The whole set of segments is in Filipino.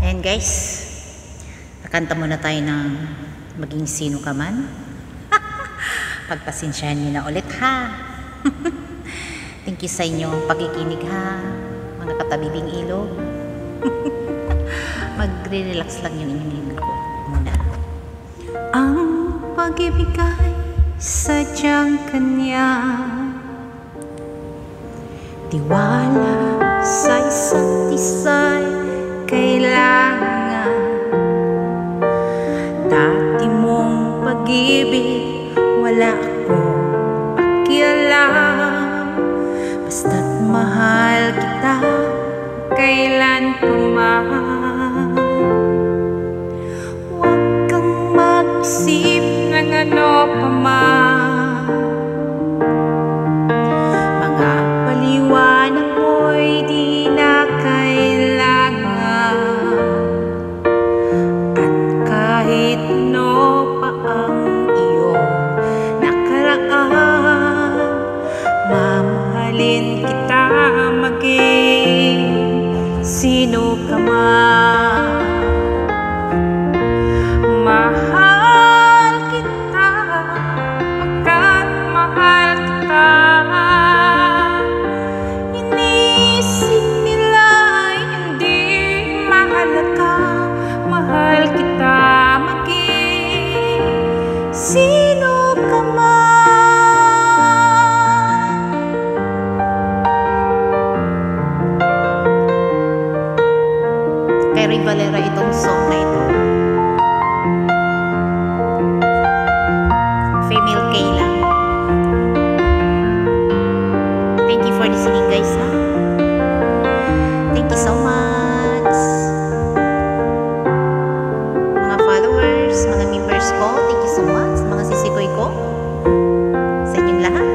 Ayan guys, kakanta muna tayo ng Maging Sino Ka Man. Pagpasensyahan niyo na ulit ha. Thank you sa inyong pakikinig ha, mga katabibing ilog. Magre-relax lang yung ininig ko muna. Ang pag-ibig ay sadyang kanya, tiwala sa isa't isa'y kailangan. Dati mong pag-ibig wala akong pakialam, basta't mahal kita kailan pa man. Huwag kang mag-isip ng ano pa man, mga paliwanag mo'y di na kailangan. At kahit ano pa ang iyong nakaraan, mamahalin kita maging sino ka man. Mahal kita pagkat mahal kita. Inisip nila hindi mahalaga, mahal kita maging sino ka man. Kay Ray Valera itong song na ito. Female K lang. Thank you for listening guys ha. Thank you so much. Mga followers, mga members ko, thank you so much. Mga sisikoy ko, sa inyong lahat.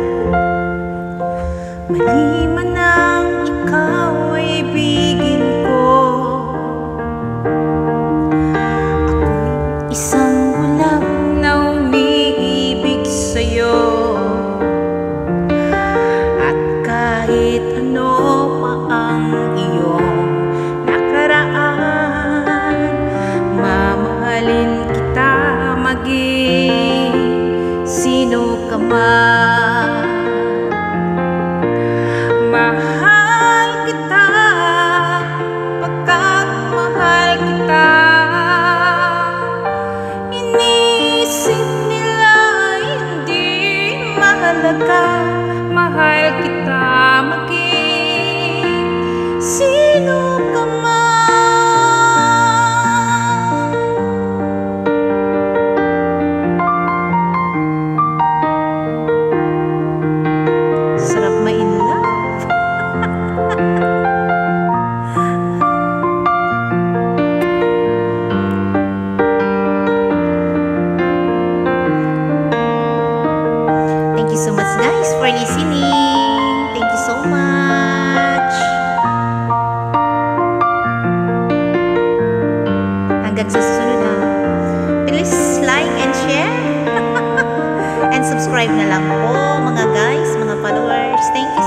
Mali man ang ikaw ay ibigin ko, ako'y isang bulag na umiibig sa'yo. At kahit ano pa ang iyong nakaraan, mamahalin kita maging sino ka man. Mahal kita pagkat mahal kita. Inisip nila hindi mahalaga, mahal kita maging sino ka man. Sarap ma-in love. Thank you so much guys for listening. Thank you so much. Hanggang sa susunod ha. Please like and share. And subscribe na lang po mga guys, mga followers. Thank you